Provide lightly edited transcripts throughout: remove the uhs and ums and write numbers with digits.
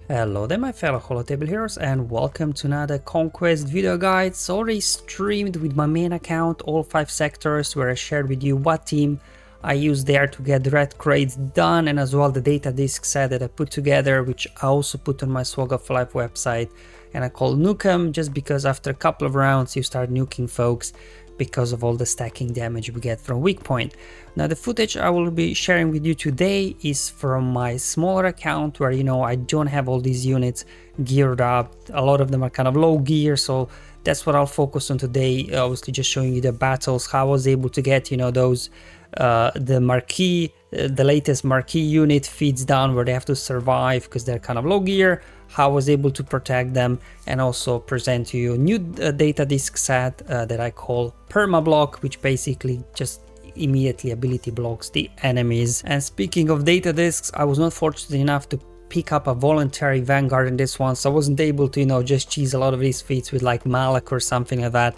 Hello there my fellow holotable heroes and welcome to another Conquest video guide. It's already streamed with my main account, all 5 sectors, where I shared with you what team I used there to get the red crates done, and as well the data disk set that I put together, which I also put on my SWGOH Live website, and I call nuke 'em just because after a couple of rounds you start nuking folks because of all the stacking damage we get from weak point. Now the footage I will be sharing with you today is from my smaller account where, I don't have all these units geared up. A lot of them are kind of low gear, so that's what I'll focus on today. Obviously just showing you the battles, how I was able to get, those the marquee, the latest marquee unit feeds down where they have to survive because they're kind of low gear, how I was able to protect them, and also present to you a new data disk set that I call Perma-Block, which basically just immediately ability blocks the enemies. And speaking of data disks, I was not fortunate enough to pick up a voluntary vanguard in this one, so I wasn't able to just cheese a lot of these feats with like Marrok or something like that.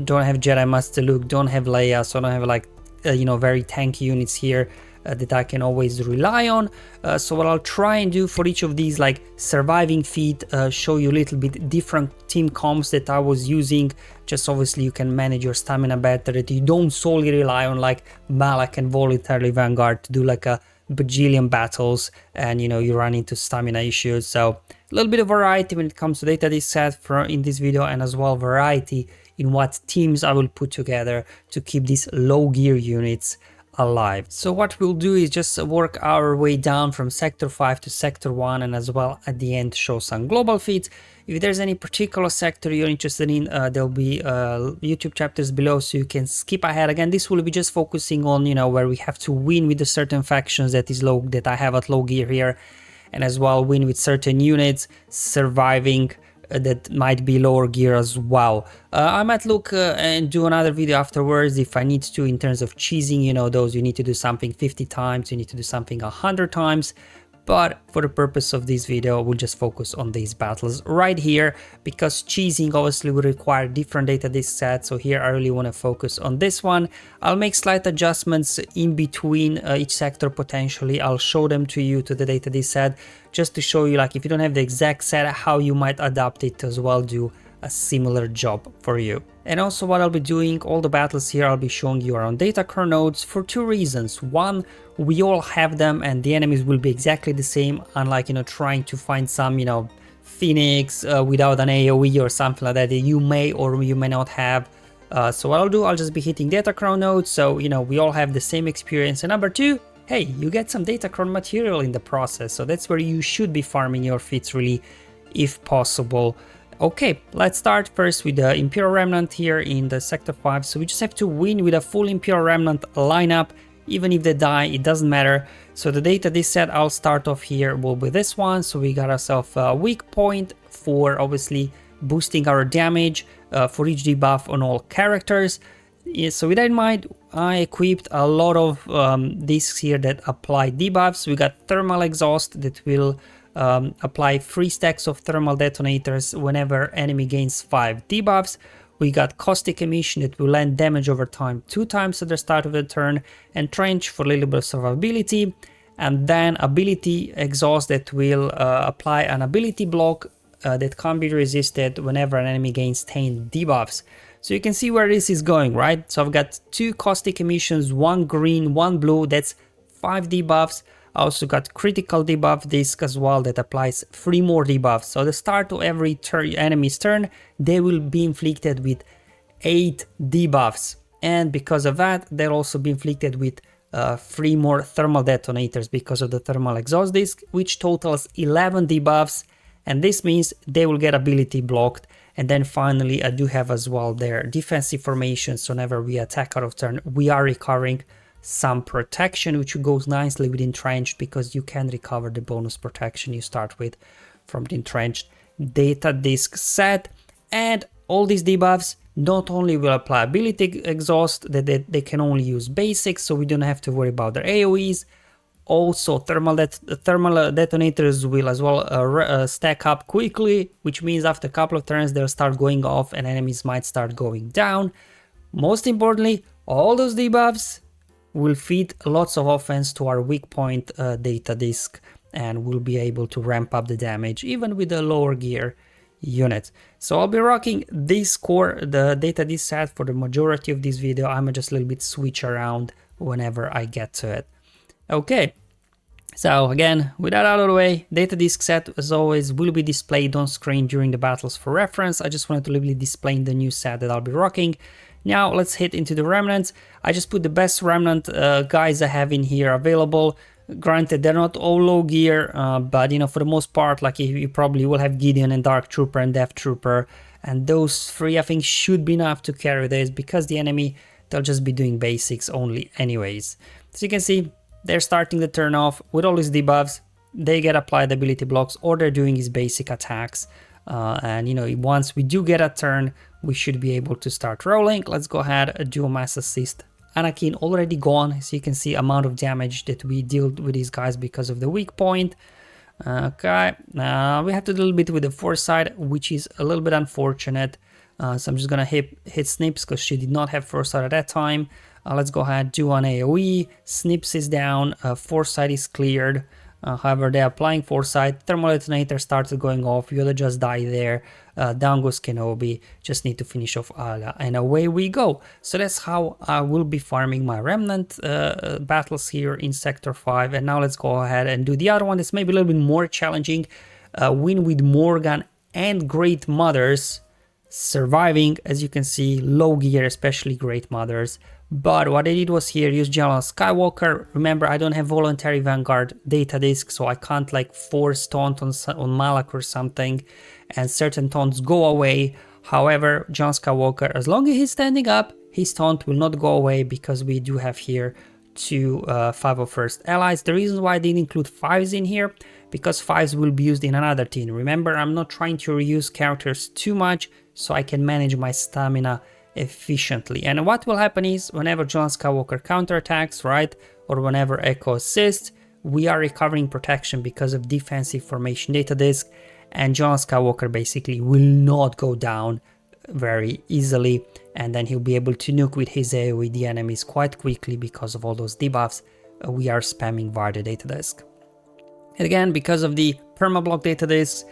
Don't have Jedi Master Luke, don't have Leia, so I don't have like very tanky units here that I can always rely on. So what I'll try and do for each of these like surviving feat, show you a little bit different team comps that I was using. Just obviously you can manage your stamina better, that you don't solely rely on like Malak and voluntary vanguard to do like a bajillion battles and you run into stamina issues. So a little bit of variety when it comes to data disk set in this video, and as well variety in what teams I will put together to keep these low gear units alive. So what we'll do is just work our way down from sector 5 to sector 1, and as well at the end show some global feats. If there's any particular sector you're interested in, there'll be YouTube chapters below, so you can skip ahead. Again, this will be just focusing on where we have to win with the certain factions that I have at low gear here, and as well win with certain units surviving that might be lower gear as well. I might look and do another video afterwards if I need to, in terms of cheesing, those you need to do something 50 times, you need to do something 100 times. But for the purpose of this video, we'll just focus on these battles right here, because cheesing obviously will require different data disk sets. So here I really want to focus on this one. I'll make slight adjustments in between each sector potentially. I'll show them to you to the data disk set, just to show you, like, if you don't have the exact set, how you might adapt it to as well do a similar job for you. And also what I'll be doing, all the battles here I'll be showing you are on data core nodes for 2 reasons. One, we all have them and the enemies will be exactly the same, unlike trying to find some Phoenix without an AoE or something like that you may or you may not have. So what I'll do, I'll just be hitting data core nodes, so we all have the same experience. And number 2, hey, you get some data core material in the process, so that's where you should be farming your feats really, if possible. Okay, let's start first with the Imperial Remnant here in the Sector 5. So we just have to win with a full Imperial Remnant lineup. Even if they die, it doesn't matter. So the data disk set I'll start off here will be this one. So we got ourselves a weak point for obviously boosting our damage for each debuff on all characters. So with that in mind, I equipped a lot of discs here that apply debuffs. We got Thermal Exhaust that will apply 3 stacks of thermal detonators whenever enemy gains 5 debuffs. We got Caustic Emission that will land damage over time 2 times at the start of the turn, and Trench for a little bit of survivability, and then Ability Exhaust that will apply an ability block that can't be resisted whenever an enemy gains 10 debuffs. So you can see where this is going, right? So I've got 2 Caustic Emissions, 1 green, 1 blue, that's 5 debuffs. I also got critical debuff disc as well that applies 3 more debuffs. So at the start of every enemy's turn, they will be inflicted with 8 debuffs. And because of that, they'll also be inflicted with 3 more thermal detonators because of the thermal exhaust disc, which totals 11 debuffs. And this means they will get ability blocked. And then finally, I do have as well their defensive formation. So whenever we attack out of turn, we are recovering some protection, which goes nicely with Entrenched, because you can recover the bonus protection you start with from the Entrenched data disk set. And all these debuffs not only will apply ability exhaust, that they can only use basics, so we don't have to worry about their AoEs. Also thermal detonators will as well stack up quickly, which means after a couple of turns they'll start going off and enemies might start going down. Most importantly, all those debuffs will feed lots of offense to our weak point data disk and we'll be able to ramp up the damage even with a lower gear unit. So I'll be rocking this core, the data disk set, for the majority of this video. I'm just a little bit switch around whenever I get to it. Okay, so again, with that out of the way, data disk set as always will be displayed on screen during the battles for reference. I just wanted to really display the new set that I'll be rocking. Now let's hit into the remnants. I just put the best remnant guys I have in here available. Granted, they're not all low gear, but you know, for the most part, like you probably will have Gideon and Dark Trooper and Death Trooper, and those three I think should be enough to carry this, because the enemy, they'll just be doing basics only anyways. So you can see they're starting the turn off with all these debuffs. They get applied ability blocks, or they're doing his basic attacks. And you know, once we do get a turn, we should be able to start rolling. Let's go ahead, do a mass assist. Anakin already gone, so you can see amount of damage that we dealt with these guys because of the weak point. Okay, we have to do a little bit with the foresight, which is a little bit unfortunate. So I'm just gonna hit Snips because she did not have foresight at that time. Let's go ahead, do an AoE. Snips is down, foresight is cleared. However, they're applying foresight. Thermal detonator started going off. Yoda just died there. Down goes Kenobi. Just need to finish off Ala, and away we go. So that's how I will be farming my remnant battles here in Sector 5. And now let's go ahead and do the other one. That's maybe a little bit more challenging. Win with Morgan and Great Mothers. Surviving, as you can see, low gear, especially Great Mothers. But what I did was here use General Skywalker. Remember, I don't have voluntary Vanguard data disk, so I can't like force taunt on Malak or something, and certain taunts go away. However, General Skywalker, as long as he's standing up, his taunt will not go away, because we do have here two 501st allies. The reason why I didn't include 5s in here, because 5s will be used in another team. Remember, I'm not trying to reuse characters too much, so I can manage my stamina efficiently. And what will happen is, whenever John Skywalker counterattacks, right, or whenever Echo assists, we are recovering protection because of defensive formation data disk, and John Skywalker basically will not go down very easily, and then he'll be able to nuke with his AoE the enemies quite quickly because of all those debuffs we are spamming via the data disk. And again, because of the Perma-Block data disks,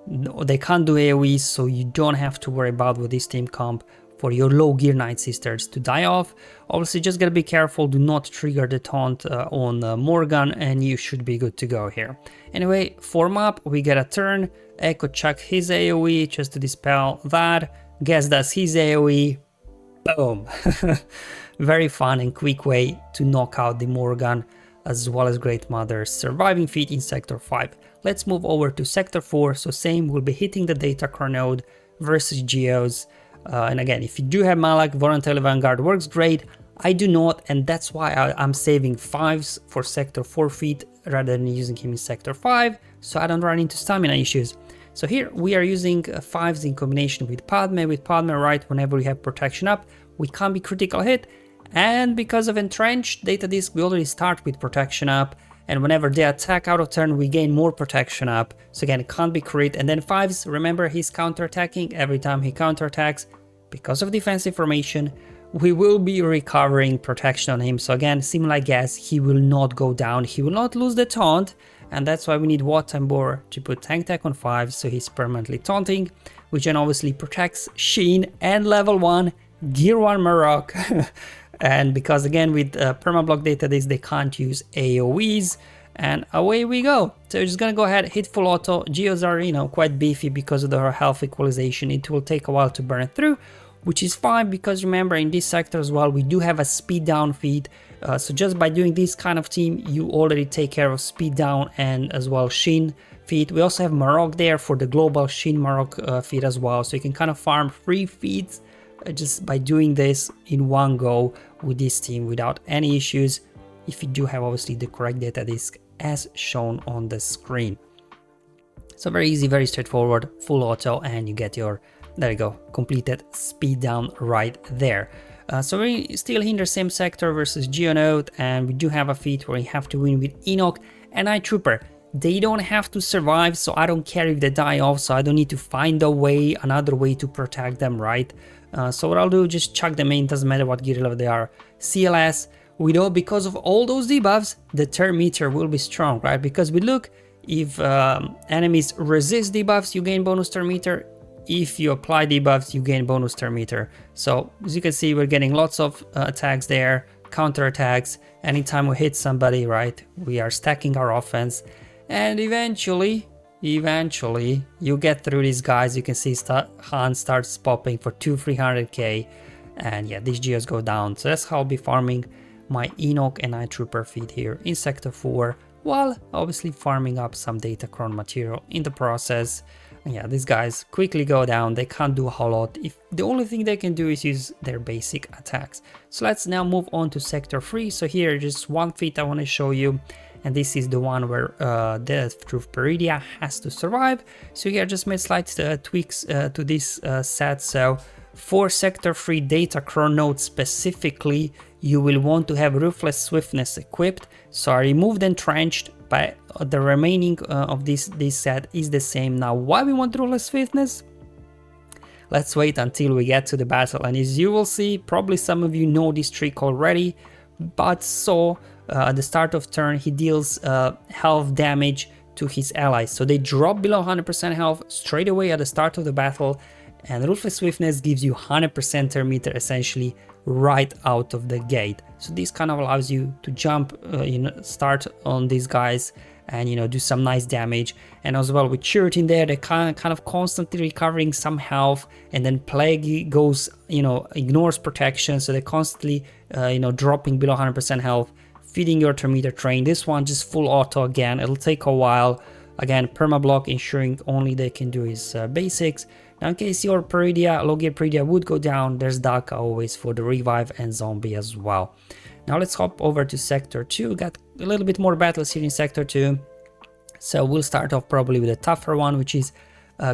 they can't do AoEs, so you don't have to worry about with this team comp for your low gear Nightsisters to die off. Obviously, just gotta be careful, do not trigger the taunt on Morgan, and you should be good to go here. Anyway, form up, we get a turn. Echo chuck his AoE just to dispel that. Guess does his AoE. Boom. Very fun and quick way to knock out the Morgan, as well as Great Mother's surviving feat in Sector 5. Let's move over to Sector 4. So same, we'll be hitting the data core node versus Geos. And again, if you do have Malak, Voluntary Vanguard works great. I do not, and that's why I'm saving 5s for Sector 4 feat rather than using him in Sector 5, so I don't run into stamina issues. So here we are using 5s in combination with Padme. With Padme, right, whenever we have protection up, we can't be critical hit. And because of Entrenched data disk, we already start with protection up. And whenever they attack out of turn, we gain more protection up. So again, it can't be crit. And then 5s, remember, he's counterattacking every time he counterattacks. Because of defensive formation, we will be recovering protection on him. So again, same like Gas, he will not go down. He will not lose the taunt. And that's why we need Wat and Bor to put tank tech on 5, so he's permanently taunting, which then obviously protects Shin and level 1, Gear 1 Marrok. And because again with Perma-Block data disk, they can't use AoEs, and away we go. So we're just gonna go ahead, hit full auto. Geos are, you know, quite beefy because of their health equalization. It will take a while to burn through, which is fine, because remember, in this sector as well, we do have a speed down feat. So just by doing this kind of team, you already take care of speed down and as well Shin feat. We also have Marrok there for the global Shin Marrok feat as well. So you can kind of farm 3 feats just by doing this in one go with this team without any issues, if you do have obviously the correct data disk as shown on the screen. So very easy, very straightforward, full auto, and you get your, there you go, completed speed down right there. So we still in the same sector versus Geonode, and we do have a feat where we have to win with Enoch and Night Trooper. They don't have to survive, so I don't care if they die off, so I don't need to find a way, another way to protect them, right? So what I'll do, just chuck them in, doesn't matter what gear level they are. CLS, we know because of all those debuffs, the turn meter will be strong, right? Because we look, If enemies resist debuffs, you gain bonus turn meter. If you apply debuffs, you gain bonus turn meter. So as you can see, we're getting lots of attacks there, counter attacks. Anytime we hit somebody, right, we are stacking our offense, and eventually you get through these guys. You can see Han starts popping for 300k, and yeah, these geos go down. So that's how I'll be farming my Enoch and Night Trooper feed here in Sector 4, while obviously farming up some Datacron material in the process. And yeah, these guys quickly go down. They can't do a whole lot. If the only thing they can do is use their basic attacks. So let's now move on to Sector 3. So here just one feat I want to show you, and this is the one where Death through Peridea has to survive. So here I just made slight tweaks to this set. So for Sector 3 Datacron node specifically, you will want to have Ruthless Swiftness equipped. So I removed Entrenched, but the remaining of this set is the same. Now, why we want Ruthless Swiftness? Let's wait until we get to the battle, and as you will see, probably some of you know this trick already, but so at the start of turn he deals health damage to his allies. So they drop below 100% health straight away at the start of the battle, and Ruthless Swiftness gives you 100% turn meter essentially right out of the gate. So this kind of allows you to jump, start on these guys and do some nice damage. And as well with Chirrut in there, they're kind of constantly recovering some health, and then Plague goes, ignores protection, so they're constantly dropping below 100% health, feeding your turn meter train. This one just full auto again. It'll take a while. Again, Perma-Block ensuring only they can do is basics. Now in case your Peridea, low gear Peridea would go down, there's Daka always for the revive and zombie as well. Now let's hop over to Sector 2. Got a little bit more battles here in Sector 2. So we'll start off probably with a tougher one, which is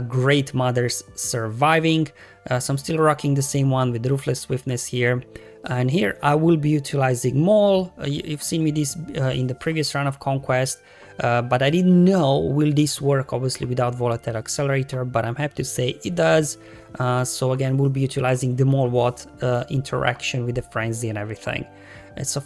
Great Mothers Surviving. So I'm still rocking the same one with Ruthless Swiftness here. And here I will be utilizing Maul. You've seen me this in the previous run of Conquest, but I didn't know will this work obviously without Volatile Accelerator, but I'm happy to say it does. So again, we'll be utilizing the Maul Watt interaction with the Frenzy and everything. And so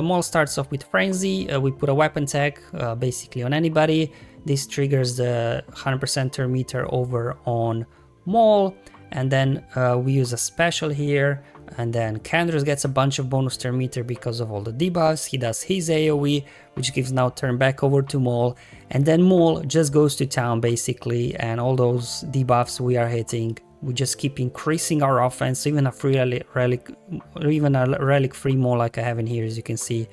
Maul starts off with Frenzy. We put a weapon tag basically on anybody. This triggers the 100% turn meter over on Maul, and then we use a special here, and then Kandros gets a bunch of bonus turn meter because of all the debuffs. He does his AoE, which gives now turn back over to Maul, and then Maul just goes to town basically, and all those debuffs we are hitting, we just keep increasing our offense. Even a free relic, or even a relic free Maul like I have in here, as you can see,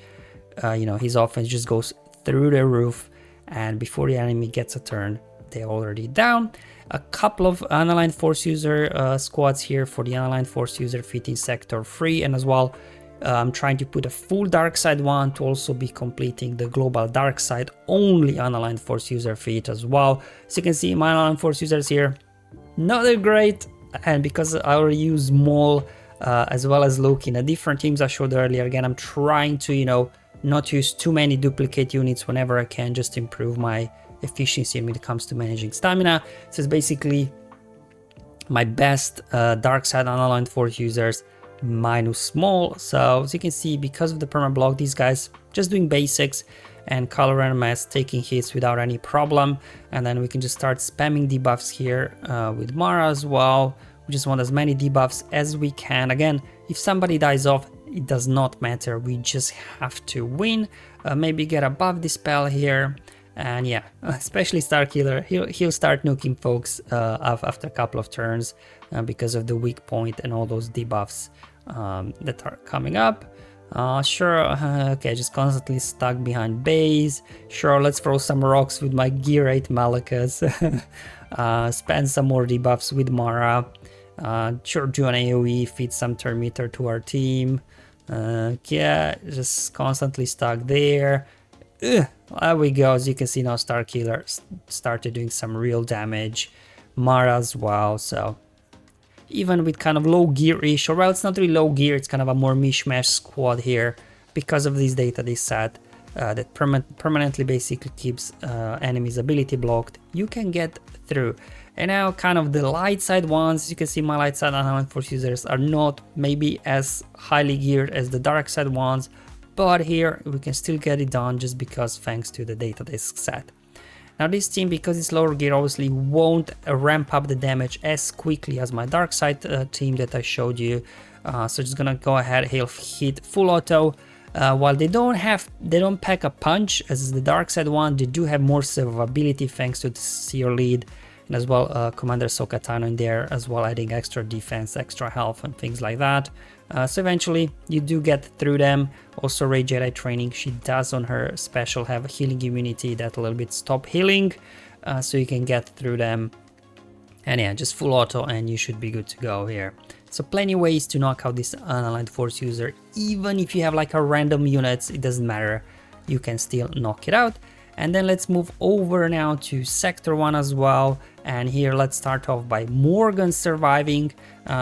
his offense just goes through the roof, and before the enemy gets a turn, they're already down. A couple of unaligned force user squads here for the unaligned force user feat in Sector 3, and as well I'm trying to put a full dark side one to also be completing the global dark side only unaligned force user feat as well. So you can see my unaligned force users here, not that great, and because I already use Maul as well as Loki in the different teams I showed earlier, again I'm trying to not use too many duplicate units whenever I can, just to improve my efficiency when it comes to managing stamina. So it's basically my best dark side unaligned force users minus Maul. So as you can see, because of the perma-block, these guys just doing basics, and Color RMS taking hits without any problem. And then we can just start spamming debuffs here with Mara as well. We just want as many debuffs as we can. Again, if somebody dies off, it does not matter, we just have to win. Maybe get above the spell here. And yeah, especially Starkiller, he'll start nuking folks after a couple of turns because of the weak point and all those debuffs that are coming up. Okay, just constantly stuck behind base. Sure, let's throw some rocks with my Gear 8 Malakas. Spend some more debuffs with Mara. Sure, do an AoE, feed some turn meter to our team. Yeah, just constantly stuck there. There we go. As you can see now, Starkiller started doing some real damage. Mara as well. So even with kind of low gear-ish, or well, it's not really low gear, it's kind of a more mishmash squad here because of this data they set that permanently basically keeps enemies' ability blocked. You can get through. And now kind of the light side ones, you can see my light side unaligned force users are not maybe as highly geared as the dark side ones, but here we can still get it done just because thanks to the data disk set. Now this team, because it's lower gear, obviously won't ramp up the damage as quickly as my dark side team that I showed you. So just gonna go ahead, he'll hit full auto. While they don't pack a punch as the dark side one, they do have more survivability thanks to the seer lead, and as well Commander Sokatano in there as well, adding extra defense, extra health and things like that. So eventually you do get through them. Also Rey Jedi training, she does on her special have healing immunity that a little bit stop healing, so you can get through them. And yeah, just full auto and you should be good to go here. So plenty ways to knock out this unaligned force user. Even if you have like a random units, it doesn't matter, you can still knock it out. And then let's move over now to Sector 1 as well. And here let's start off by Morgan surviving.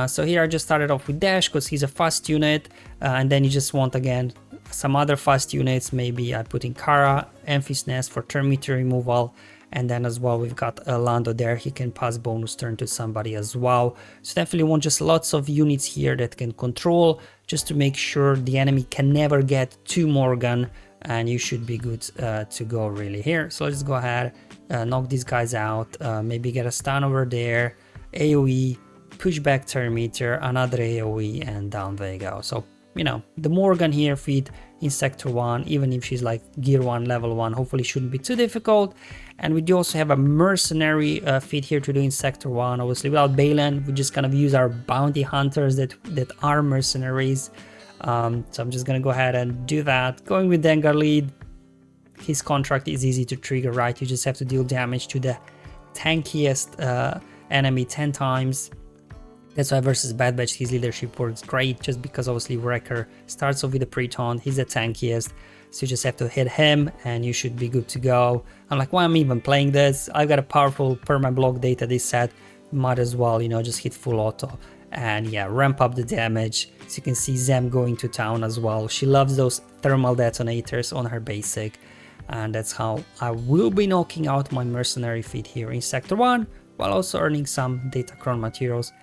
So here I just started off with Dash because he's a fast unit. And then you just want again some other fast units. Maybe I put in Kara, Amphi's Nest for turn meter removal. And then as well we've got Lando there, he can pass bonus turn to somebody as well. So definitely want just lots of units here that can control, just to make sure the enemy can never get to Morgan, and you should be good to go really here. So let's go ahead, knock these guys out, maybe get a stun over there, AoE, push back turn meter, another AoE, and down they go. So you know, the Morgan here feat in Sector 1, even if she's like Gear 1, Level 1, hopefully shouldn't be too difficult. And we do also have a Mercenary feat here to do in Sector 1. Obviously without Balen, we just kind of use our bounty hunters that are mercenaries. So I'm just gonna go ahead and do that. Going with Dengar lead, his contract is easy to trigger, right? You just have to deal damage to the tankiest enemy 10 times. That's why versus Bad Batch his leadership works great, just because obviously Wrecker starts off with the Preton, he's the tankiest, so you just have to hit him and you should be good to go. I'm like, why am I even playing this? I've got a powerful Perma-Block data this set, might as well, you know, just hit full auto and yeah, ramp up the damage. So you can see Zem going to town as well. She loves those thermal detonators on her basic, and that's how I will be knocking out my mercenary feat here in Sector 1, while also earning some Datacron materials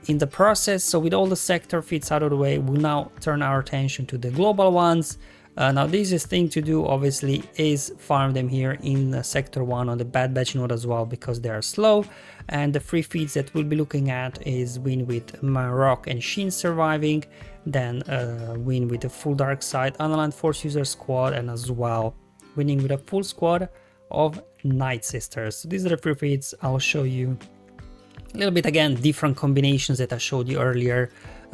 in the process. So with all the sector feats out of the way, we'll now turn our attention to the global ones. Now the easiest thing to do obviously is farm them here in Sector 1 on the Bad Batch node as well, because they are slow. And the free feats that we'll be looking at is win with Marrok and Shin surviving, then win with the full dark side unaligned force user squad, and as well winning with a full squad of Nightsisters. So these are the free feats. I'll show you a little bit again different combinations that I showed you earlier,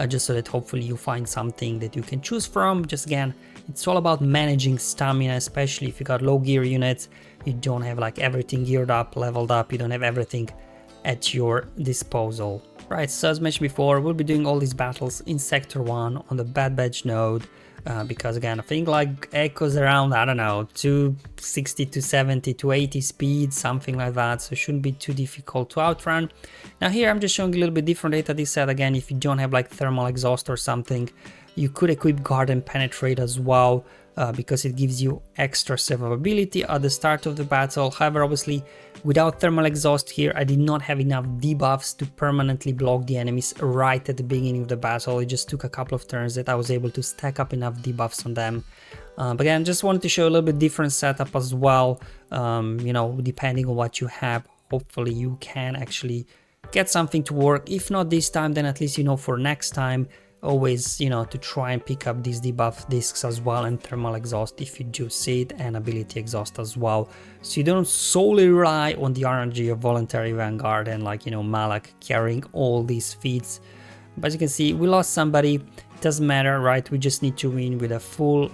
just so that hopefully you find something that you can choose from. Just again, it's all about managing stamina, especially if you got low gear units, you don't have like everything geared up, leveled up, you don't have everything at your disposal. Right, so as mentioned before, we'll be doing all these battles in Sector 1 on the Bad Batch node, because again, I think like Echo's around, I don't know, 260 to 70 to 80 speed, something like that, so it shouldn't be too difficult to outrun. Now here I'm just showing a little bit different data this set. Again, if you don't have like thermal exhaust or something, you could equip Guard and Penetrate as well, because it gives you extra survivability at the start of the battle. However, obviously without thermal exhaust here, I did not have enough debuffs to permanently block the enemies right at the beginning of the battle. It just took a couple of turns that I was able to stack up enough debuffs on them. But again, just wanted to show a little bit different setup as well. You know, depending on what you have, hopefully you can actually get something to work. If not this time, then at least you know for next time, always, you know, to try and pick up these debuff discs as well, and thermal exhaust if you do see it, and ability exhaust as well, so you don't solely rely on the RNG of Voluntary Vanguard and like, you know, Malak carrying all these feats. But as you can see, we lost somebody, it doesn't matter, right? We just need to win with a full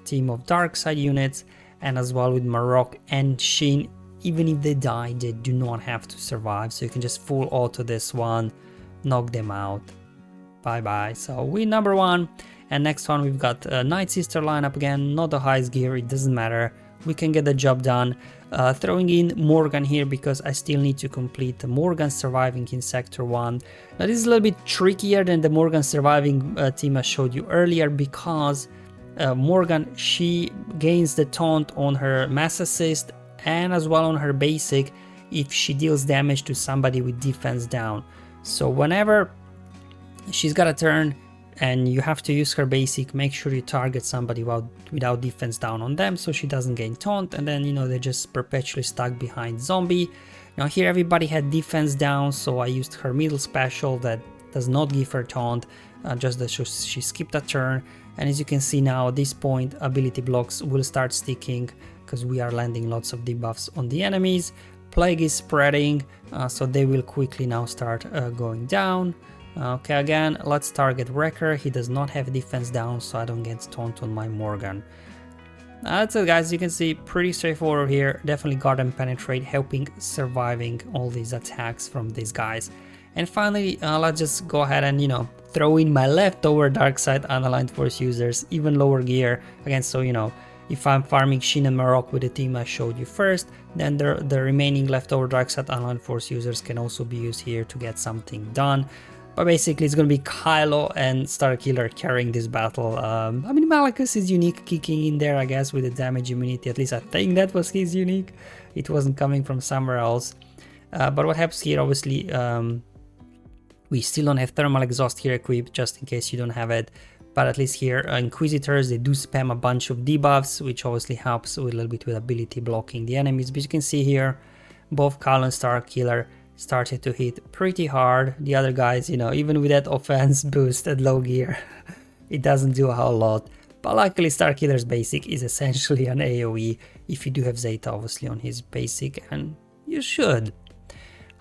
team of dark side units, and as well with Marrok and Shin. Even if they die, they do not have to survive, so you can just full auto this one, knock them out. Bye bye. So win number 1, and next one we've got Nightsister lineup again, not the highest gear, it doesn't matter, we can get the job done. Throwing in Morgan here because I still need to complete the Morgan surviving in Sector 1. Now this is a little bit trickier than the Morgan surviving team I showed you earlier, because Morgan, she gains the taunt on her mass assist and as well on her basic if she deals damage to somebody with defense down. So whenever she's got a turn, and you have to use her basic. Make sure you target somebody without defense down on them so she doesn't gain taunt, and then, you know, they're just perpetually stuck behind zombie. Now here everybody had defense down, so I used her middle special that does not give her taunt, just that she skipped a turn. And as you can see now, at this point ability blocks will start sticking because we are landing lots of debuffs on the enemies. Plague is spreading, so they will quickly now start going down. Okay, again, let's target Wrecker. He does not have defense down, so I don't get taunt on my Morgan. That's it, guys. You can see pretty straightforward here. Definitely guard and penetrate, helping surviving all these attacks from these guys. And finally, let's just go ahead and, you know, throw in my leftover dark side unaligned force users, even lower gear. Again, so, you know, if I'm farming Shin and Marrok with the team I showed you first, then the remaining leftover dark side unaligned force users can also be used here to get something done. But basically, it's going to be Kylo and Starkiller carrying this battle. I mean, Malachus is unique kicking in there, I guess, with the damage immunity. At least I think that was his unique. It wasn't coming from somewhere else. But what happens here, obviously, we still don't have Thermal Exhaust here equipped, just in case you don't have it. But at least here, Inquisitors, they do spam a bunch of debuffs, which obviously helps with a little bit with ability blocking the enemies. But you can see here, both Kylo and Starkiller started to hit pretty hard. The other guys, you know, even with that offense boost at low gear, it doesn't do a whole lot. But luckily Starkiller's basic is essentially an AoE if you do have Zeta obviously on his basic, and you should.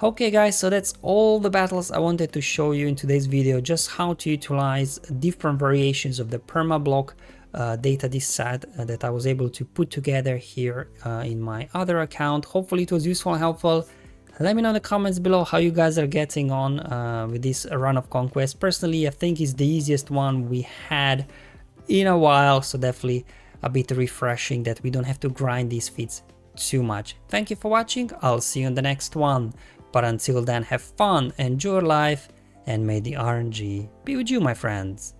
Okay guys, so that's all the battles I wanted to show you in today's video, just how to utilize different variations of the Perma-Block data disk set that I was able to put together here in my other account. Hopefully it was useful and helpful. Let me know in the comments below how you guys are getting on with this run of Conquest. Personally, I think it's the easiest one we had in a while, so definitely a bit refreshing that we don't have to grind these feats too much. Thank you for watching, I'll see you in the next one. But until then, have fun, enjoy your life, and may the RNG be with you, my friends.